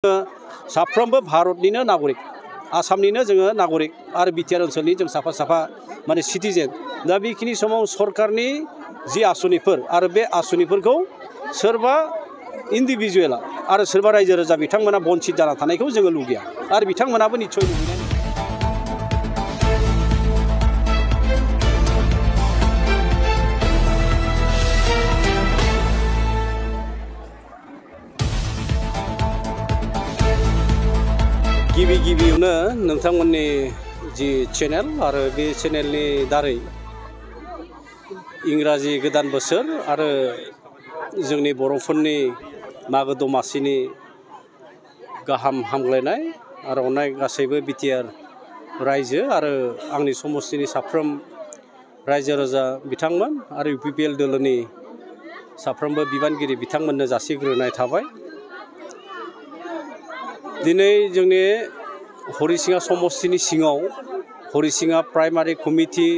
साफ्रोमबो भारतनिनो नागरिक आसामनिनो जोङो नागरिक आरो बिटिआर ओनसोलनि जों साफा साफा माने सिटिजेन दा बेखिनि समाव सरकारनि जि आसनिफोर आरो बे आसनिफोरखौ सोरबा इन्डिभिजुवेला आरो सोरबा रायजो राजा बिथांमोना बन्चित जाना थानायखौ जोङो लुगैया आरो बिथांमोनाबो निश्चय लुगैनाय गिबियावनो नोंथांमोननि जि चेनेल आरो बे चेनेलनि दारै इंराजि गोदान बोसोर आरो जोंनि बर'फोरनि मागो दमासिनि गाहाम हामग्लायनाय आरो अननाय गासैबो बिटिआर रायजो आरो आंनि समस्तिनि साफ्रोम रायजो राजा बिथांमोन आरो इउपिपिएल दोलोनि साफ्रोमबो बिबानगिरि बिथांमोननो जासिग्रोनाय थाबाय। दिनै जोंनि हरिसिङा समस्तिनि सिङाव हरिसिङा प्राइमारि कमिटि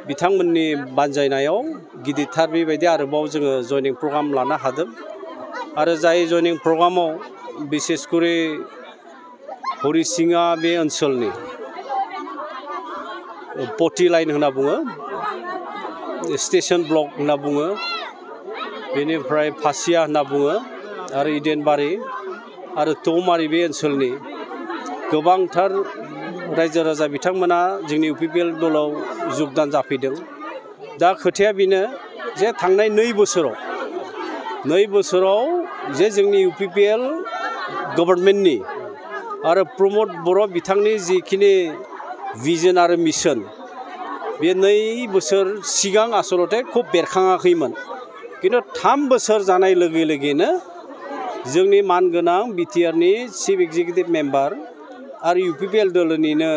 बिथांमोननि बानजायनायाव गिदिरथार बेबायदि आरोबाव जोङो जयनिं प्रग्राम लानो हादों आरो जाय जयनिं प्रग्रामाव बिसेसकरि हरिसिङा बे ओनसोलनि पटि लाइन होनना बुङो स्टेशन ब्लक होनना बुङो बेनिफ्राय फासिया होनना बुङो आरो इडेनबारि आरो तौमारि बे ओनसोलनि गोबांथार रायजो राजा बिथांमोना जोंनि इउपिपिएल दलाव जुगदान जाफैदों। दा खोथाया बेनो जे थांनाय 2 बोसोराव जे जोंनि इउपिपिएल गभर्नमेन्टनि आरो प्रमद बर' बिथांनि जिखिनि भिजन आरो मिशन बे 2 बोसोर सिगां आसलते खुब बेरखाङाखैमोन किन्तु 3 बोसोर जानाय लोगो लोगोनो जोंनि मानगोनां बिटिआरनि चिफ एक्जिकिउटिभ मेम्बार आरो इउपिपिएल दोलोनिनो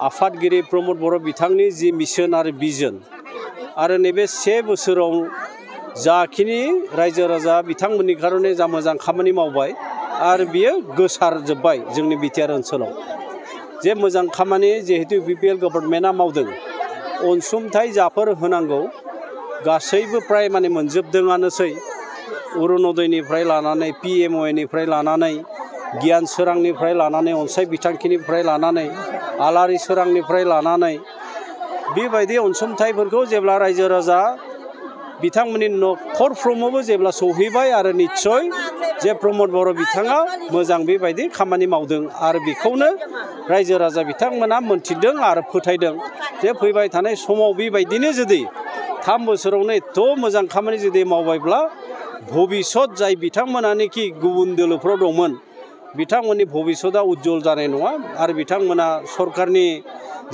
आफादगिरि प्रमद बर' बिथांनि जि मिशन आरो भिजन आरो नैबे 1 बोसोराव जाखिनि रायजो राजा बिथांमोननि कारणे जा मोजां खामानि मावबाय आरो बियो गोसारजोब्बाय जोंनि बिटिआर ओनसोलाव जे मोजां खामानि जिहेतु इउपिपिएल गभर्नमेन्टआ मावदों अनसुंथाइ जाफोर होनांगौ गासैबो प्राय माने मोनजोबदोंआनोसै अरुणोदयनिफ्राय लानानै पिएमअएनिफ्राय लानानै गियान सोरांनिफ्राय लानानै अनसाय बिथांखिनिफ्राय लानानै आलारि सोरांनिफ्राय लानानै बेबायदि अनसुंथाइफोरखौ जेब्ला रायजो राजा बिथांमोननि न'खरफ्रोमावबो जेब्ला सौहैबाय आरो निश्चय जे प्रमद बर' बिथाङा मोजां बेबायदि खामानि मावदों आरो बेखौनो रायजो राजा बिथांमोना मोनथिदों आरो फोथायदों जे फैबाय थानाय समाव बेबायदिनो जुदि 3 बोसोरावनो एथ' मोजां खामानि जुदि मावबायब्ला भबिष्यत जाय बिथांमोनानोखि गुबुन दोलोफ्राव दंमोन बिथांमोननि भबिष्यतआ उज्जवल जानाय नङा आरो बिथांमोना सरकारनि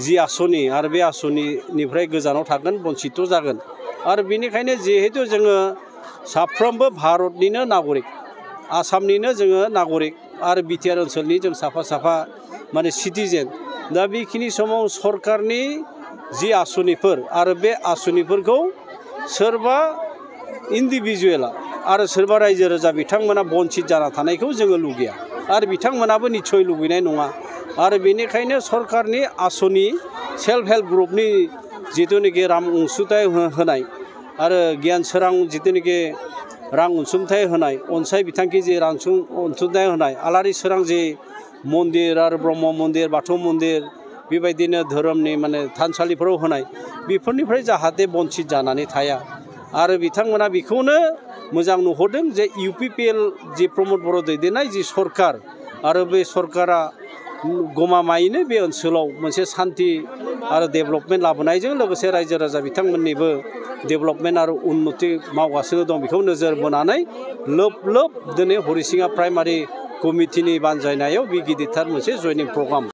जि आसनि आरो बे आसनिनिफ्राय गोजानाव थागोन बन्चित जागोन आरो बेनिखायनो जिहेतु जोङो साफ्रोमबो भारतनिनो नागरिक आसामनिनो जोङो नागरिक आरो बिटिआर ओनसोलनि जों साफा साफा माने सिटिजेन दा बेखिनि समाव सरकारनि जि आसनिफोर आरो बे आसनिफोरखौ सोरबा इन्डिभिजुवेला आरो सोरबा रायजो राजा बिथांमोना बन्चित जाना थानायखौ जोङो लुगैया आरो बिथांमोनाबो निश्चय लुगैनाय नङा आरो बेनिखायनो सरकारनि आसनि सेल्फ हेल्प ग्रुपनि जिथुनिखि रां अनसुंथाइ होनाय आरो गियान सोरां जिथुनिखि रां अनसुंथाइ होनाय अनसाय बिथांखि जि रां अनसुंथाइ होनाय आलारि सोरां जि मन्दिर आरो ब्रह्म मन्दिर बाथौ मन्दिर बेबायदिनो धोरोमनि माने थानसालिफोराव होनाय बेफोरनिफ्राय जाहाथे बन्चित जानानै थाया आरो बिथांमोना बेखौनो मोजां नुहरदों जे इउपिपिएल जि प्रमद बर' दैदेननाय जि सरकार आरो बे सरकारा गमामायैनो बे ओनसोलाव मोनसे सान्थि आरो डेभेलपमेन्ट लाबोनायजों लोगोसे रायजो राजा बिथांमोननिबो डेभेलपमेन्ट आरो उन्नति मावगासिनो दं बेखौ नोजोर बोनानै लोब दिनै हरिसिङा प्राइमारि कमिटिनि बानजायनायाव बे गिदिरथार मोनसे जयनिं प्रग्राम